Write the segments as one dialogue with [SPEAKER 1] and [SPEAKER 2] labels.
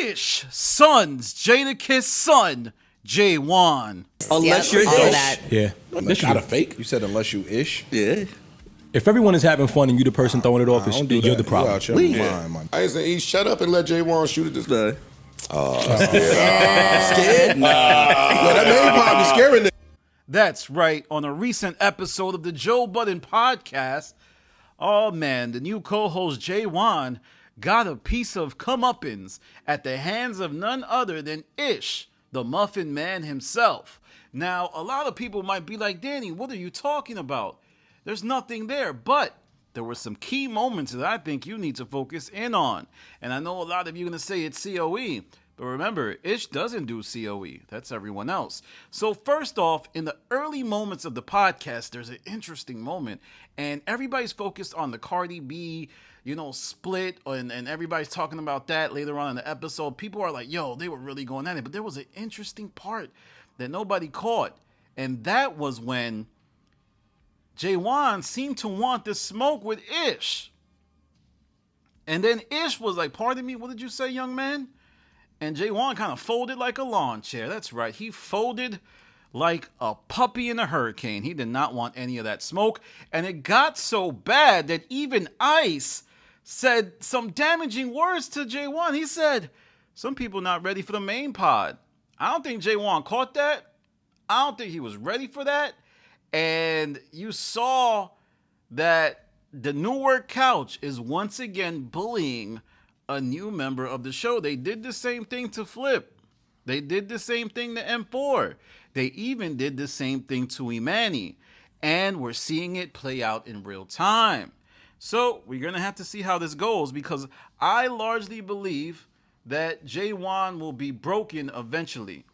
[SPEAKER 1] Ish Son's Jadakiss son, Jaewon.
[SPEAKER 2] Unless you're
[SPEAKER 3] all of
[SPEAKER 2] ish.
[SPEAKER 3] that.
[SPEAKER 4] Yeah.
[SPEAKER 5] Unless not a fake. You said unless you ish.
[SPEAKER 2] Yeah.
[SPEAKER 4] If everyone is having fun and you the person throwing it off,
[SPEAKER 5] I don't do
[SPEAKER 4] you're
[SPEAKER 5] that.
[SPEAKER 4] the problem.
[SPEAKER 5] You out your mind, man.
[SPEAKER 6] I ain't saying, E, shut up and let Jaewon shoot at this guy.
[SPEAKER 2] Scared? Nah.
[SPEAKER 6] Yeah, that main pop is scaring them.
[SPEAKER 1] That's right. On a recent episode of the Joe Budden podcast, oh man, the new co-host Jaewon got a piece of comeuppance at the hands of none other than Ish, the Muffin Man himself. Now, a lot of people might be like, Danny, what are you talking about? There's nothing there, but there were some key moments that I think you need to focus in on. And I know a lot of you are going to say it's COE, but remember, Ish doesn't do COE. That's everyone else. So first off, in the early moments of the podcast, there's an interesting moment, and everybody's focused on the Cardi B, split, and everybody's talking about that later on in the episode. People are like, yo, they were really going at it. But there was an interesting part that nobody caught, and that was when Jaewon seemed to want to smoke with Ish. And then Ish was like, pardon me, what did you say, young man? And Jaewon kind of folded like a lawn chair. That's right. He folded like a puppy in a hurricane. He did not want any of that smoke. And it got so bad that even Ice said some damaging words to Jaewon. He said, some people not ready for the main pod. I don't think Jaewon caught that. I don't think he was ready for that. And you saw that the Newark Couch is once again bullying a new member of the show. They did the same thing to Flip. They did the same thing to M4. They even did the same thing to Imani. And we're seeing it play out in real time. So we're going to have to see how this goes, because I largely believe that Jaewon will be broken eventually.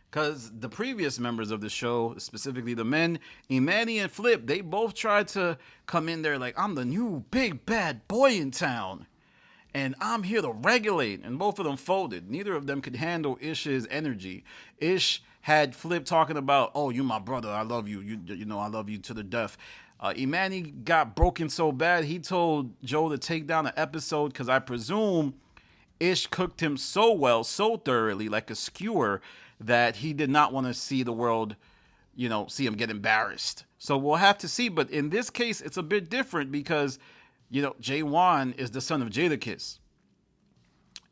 [SPEAKER 1] Because the previous members of the show, specifically the men, Imani and Flip, they both tried to come in there like, I'm the new big bad boy in town, and I'm here to regulate. And both of them folded. Neither of them could handle Ish's energy. Ish had Flip talking about, oh, you my brother, I love you. You know, I love you to the death. Imani got broken so bad, he told Joe to take down the episode because I presume Ish cooked him so well, so thoroughly, like a skewer, that he did not want to see the world, see him get embarrassed. So we'll have to see. But in this case, it's a bit different because, Jaewon is the son of Jadakiss.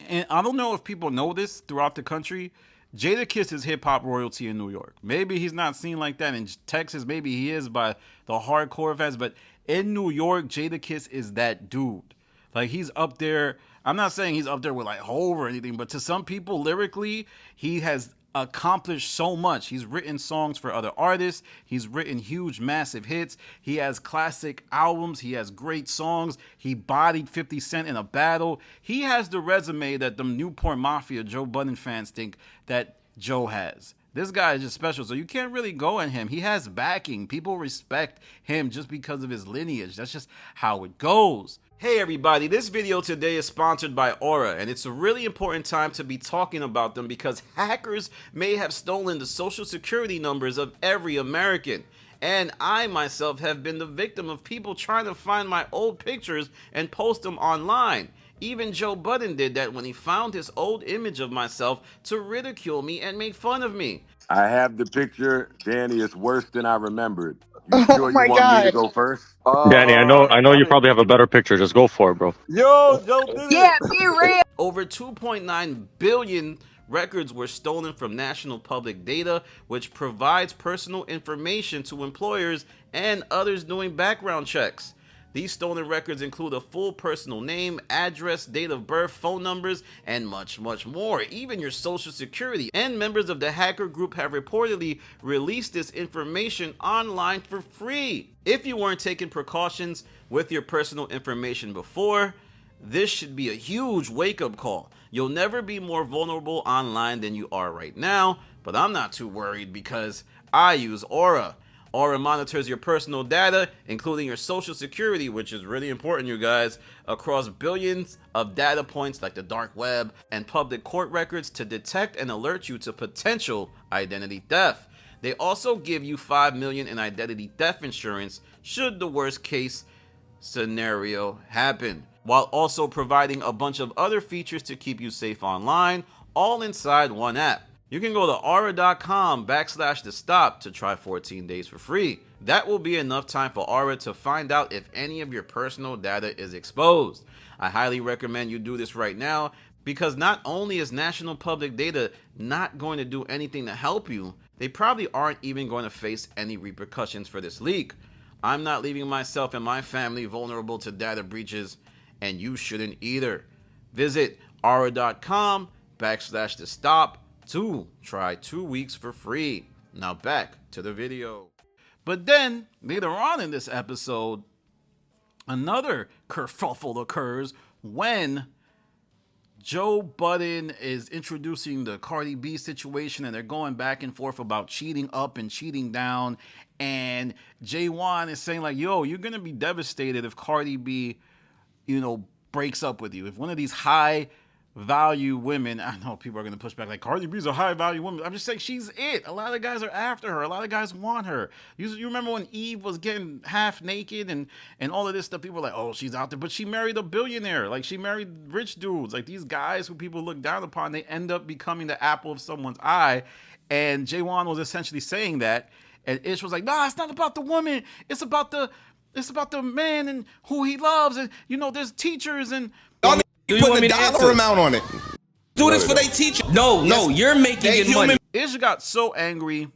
[SPEAKER 1] And I don't know if people know this throughout the country. Jadakiss is hip-hop royalty in New York. Maybe he's not seen like that in Texas. Maybe he is by the hardcore fans. But in New York, Jadakiss is that dude. Like, he's up there. I'm not saying he's up there with, like, Hov or anything. But to some people, lyrically, he has accomplished so much. He's written songs for other artists. He's written huge, massive hits. He has classic albums. He has great songs. He bodied 50 Cent in a battle. He has the resume that the Newport Mafia Joe Budden fans think that Joe has. This guy is just special, so you can't really go at him. He has backing. People respect him just because of his lineage. That's just how it goes. Hey everybody, this video today is sponsored by Aura, and it's a really important time to be talking about them because hackers may have stolen the social security numbers of every American. And I myself have been the victim of people trying to find my old pictures and post them online. Even Joe Budden did that when he found his old image of myself to ridicule me and make fun of me.
[SPEAKER 7] I have the picture. Danny, it's worse than I remembered. You sure you want me to go first?
[SPEAKER 8] Danny, I know you probably have a better picture. Just go for it, bro.
[SPEAKER 7] Yo, Joe did it.
[SPEAKER 3] Yeah, be real.
[SPEAKER 1] Over 2.9 billion records were stolen from national public data, which provides personal information to employers and others doing background checks. These stolen records include a full personal name, address, date of birth, phone numbers, and much, much more. Even your social security. And members of the hacker group have reportedly released this information online for free. If you weren't taking precautions with your personal information before, this should be a huge wake-up call. You'll never be more vulnerable online than you are right now, but I'm not too worried because I use Aura. Aura monitors your personal data, including your social security, which is really important, you guys, across billions of data points like the dark web and public court records to detect and alert you to potential identity theft. They also give you $5 million in identity theft insurance should the worst case scenario happen. while also providing a bunch of other features to keep you safe online, all inside one app. You can go to aura.com/thestop to try 14 days for free. That will be enough time for Aura to find out if any of your personal data is exposed. I highly recommend you do this right now, because not only is national public data not going to do anything to help you, they probably aren't even going to face any repercussions for this leak. I'm not leaving myself and my family vulnerable to data breaches, and you shouldn't either. Visit aura.com/thestop to try 2 weeks for free. Now back to the video. But then, later on in this episode, another kerfuffle occurs when Joe Budden is introducing the Cardi B situation, and they're going back and forth about cheating up and cheating down. And Jaewon is saying like, yo, you're going to be devastated if Cardi B, breaks up with you. If one of these high value women, I know people are going to push back like, Cardi B's a high value woman. I'm just saying she's it. A lot of guys are after her. A lot of guys want her. You remember when Eve was getting half naked and all of this stuff? People were like, oh, she's out there. But she married a billionaire. Like, she married rich dudes. Like, these guys who people look down upon, they end up becoming the apple of someone's eye. And Jaewon was essentially saying that. And Ish was like, nah, it's not about the woman. It's about the man and who he loves. And, there's teachers and...
[SPEAKER 2] Do you want me to answer?
[SPEAKER 6] Dollar amount on it.
[SPEAKER 2] Do this for they teacher. No, you're making it money.
[SPEAKER 1] Ish got so angry.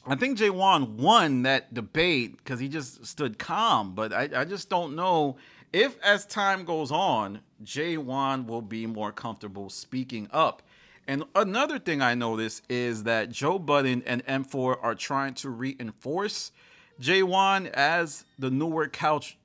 [SPEAKER 1] I think Jaewon won that debate because he just stood calm. But I just don't know if, as time goes on, Jaewon will be more comfortable speaking up. And another thing I noticed is that Joe Budden and M4 are trying to reinforce Jaewon as the newer couch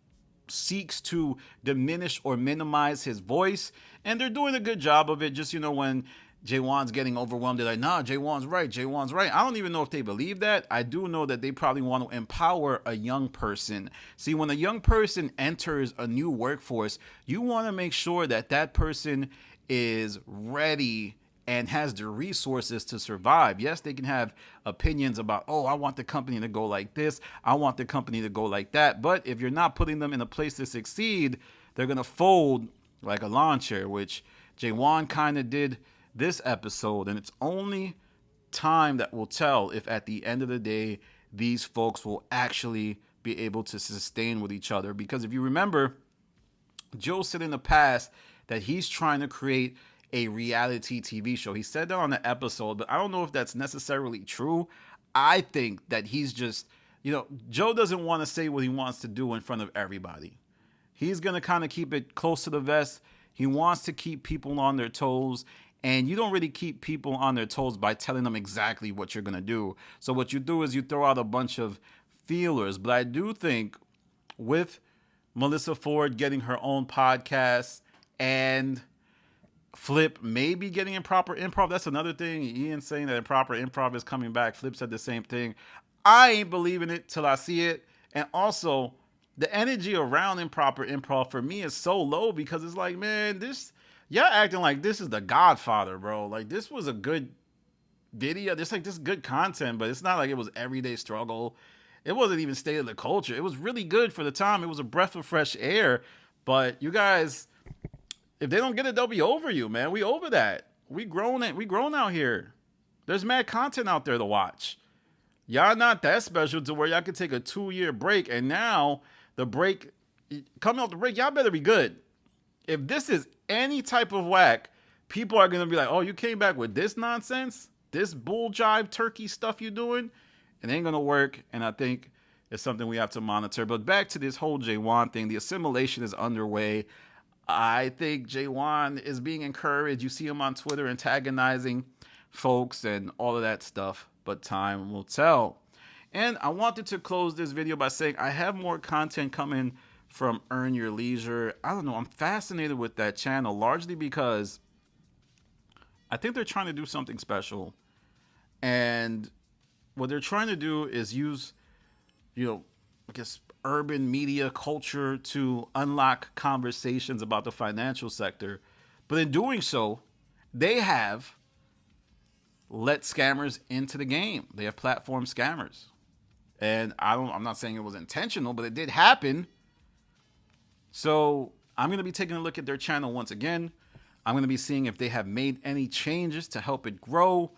[SPEAKER 1] seeks to diminish or minimize his voice, and they're doing a good job of it. Just, when Jaewon's getting overwhelmed, they're like, nah, Jaewon's right. I don't even know if they believe that. I do know that they probably want to empower a young person. See, when a young person enters a new workforce, you want to make sure that that person is ready and has the resources to survive. Yes, they can have opinions about, oh, I want the company to go like this, I want the company to go like that. But if you're not putting them in a place to succeed, they're going to fold like a lawn chair, which Jaewon kind of did this episode. And it's only time that will tell if at the end of the day, these folks will actually be able to sustain with each other. Because if you remember, Joe said in the past that he's trying to create a reality TV show. He said that on the episode, but I don't know if that's necessarily true. I think that he's just, Joe doesn't want to say what he wants to do in front of everybody. He's going to kind of keep it close to the vest. He wants to keep people on their toes, and you don't really keep people on their toes by telling them exactly what you're going to do. So what you do is you throw out a bunch of feelers. But I do think with Melissa Ford getting her own podcast and Flip maybe getting improper improv. That's another thing. Ian saying that improper improv is coming back. Flip said the same thing. I ain't believing it till I see it. And also, the energy around improper improv for me is so low because it's like, man, y'all acting like this is The Godfather, bro. Like, this was a good video. This is good content, but it's not like it was everyday struggle. It wasn't even state of the culture. It was really good for the time. It was a breath of fresh air. But you guys, if they don't get it, they'll be over you, man. We over that. We grown out here. There's mad content out there to watch. Y'all not that special to where y'all could take a 2-year break, and now the break, coming off the break, y'all better be good. If this is any type of whack, people are gonna be like, oh, you came back with this nonsense, this bull jive turkey stuff you doing? It ain't gonna work, and I think it's something we have to monitor. But back to this whole Jaewon thing, the assimilation is underway. I think Jaewon is being encouraged. You see him on Twitter antagonizing folks and all of that stuff, but time will tell. And I wanted to close this video by saying I have more content coming from Earn Your Leisure. I don't know, I'm fascinated with that channel, largely because I think they're trying to do something special. And what they're trying to do is use, I guess, urban media culture to unlock conversations about the financial sector. But in doing so, they have let scammers into the game. They have platform scammers. And I'm not saying it was intentional, but it did happen. So I'm going to be taking a look at their channel once again. I'm going to be seeing if they have made any changes to help it grow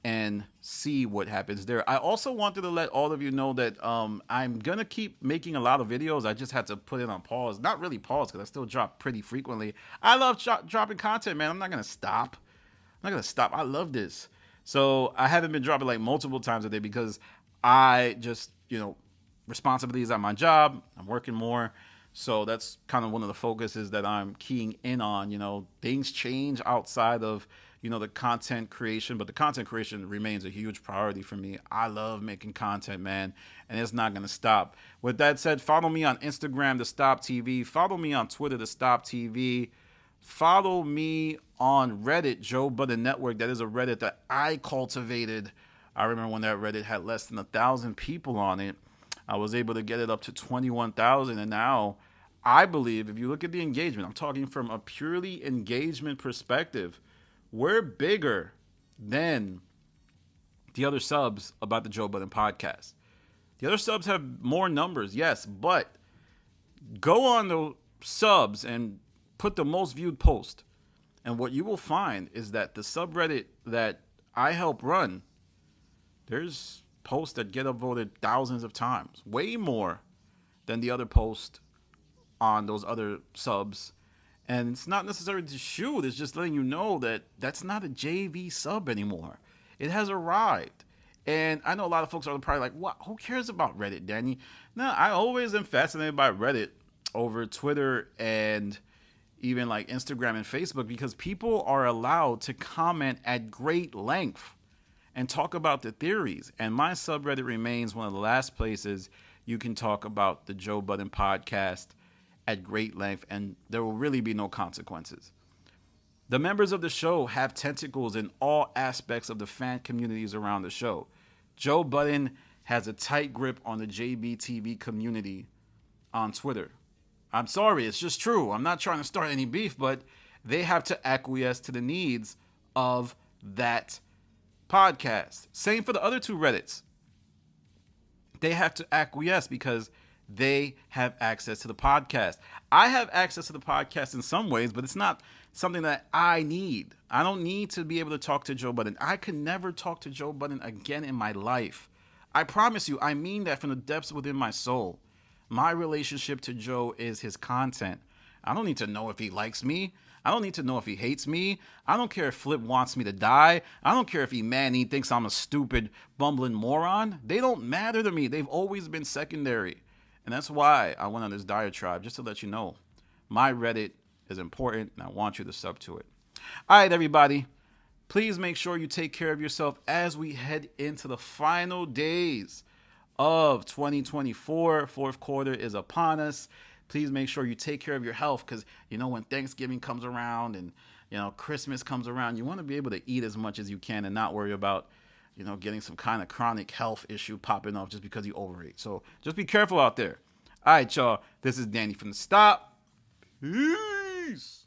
[SPEAKER 1] and see what happens there. I also wanted to let all of you know that I'm going to keep making a lot of videos. I just had to put it on pause. Not really pause, because I still drop pretty frequently. I love dropping content, man. I'm not going to stop. I'm not going to stop. I love this. So I haven't been dropping like multiple times a day because I just, responsibilities at my job. I'm working more. So that's kind of one of the focuses that I'm keying in on. Things change outside of, the content creation, but the content creation remains a huge priority for me. I love making content, man, and it's not going to stop. With that said, follow me on Instagram, The Stop TV. Follow me on Twitter, The Stop TV. Follow me on Reddit, Joe Budden Network. That is a Reddit that I cultivated. I remember when that Reddit had less than 1,000 people on it. I was able to get it up to 21,000, and now I believe if you look at the engagement, I'm talking from a purely engagement perspective, we're bigger than the other subs about the Joe Budden podcast. The other subs have more numbers, yes, but go on the subs and put the most viewed post, and what you will find is that the subreddit that I help run, there's posts that get upvoted thousands of times, way more than the other post on those other subs. And it's not necessarily to shoot, it's just letting you know that that's not a JV sub anymore. It has arrived. And I know a lot of folks are probably like, what? Who cares about Reddit, Danny? No, I always am fascinated by Reddit over Twitter and even like Instagram and Facebook, because people are allowed to comment at great length and talk about the theories. And my subreddit remains one of the last places you can talk about the Joe Budden podcast at great length, and there will really be no consequences. The members of the show have tentacles in all aspects of the fan communities around the show. Joe Budden has a tight grip on the JBTV community on Twitter. I'm sorry, it's just true. I'm not trying to start any beef, but they have to acquiesce to the needs of that podcast. Same for the other two Reddits. They have to acquiesce because they have access to the podcast. I have access to the podcast in some ways, but it's not something that I need. I don't need to be able to talk to Joe Budden. I could never talk to Joe Budden again in my life. I promise you, I mean that from the depths within my soul. My relationship to Joe is his content. I don't need to know if he likes me. I don't need to know if he hates me. I don't care if Flip wants me to die. I don't care if he thinks I'm a stupid, bumbling moron. They don't matter to me. They've always been secondary. And that's why I went on this diatribe, just to let you know. My Reddit is important, and I want you to sub to it. All right, everybody. Please make sure you take care of yourself as we head into the final days of 2024. Fourth quarter is upon us. Please make sure you take care of your health, because, when Thanksgiving comes around and, Christmas comes around, you want to be able to eat as much as you can and not worry about, getting some kind of chronic health issue popping up just because you overeat. So just be careful out there. All right, y'all. This is Danny from The Stop. Peace.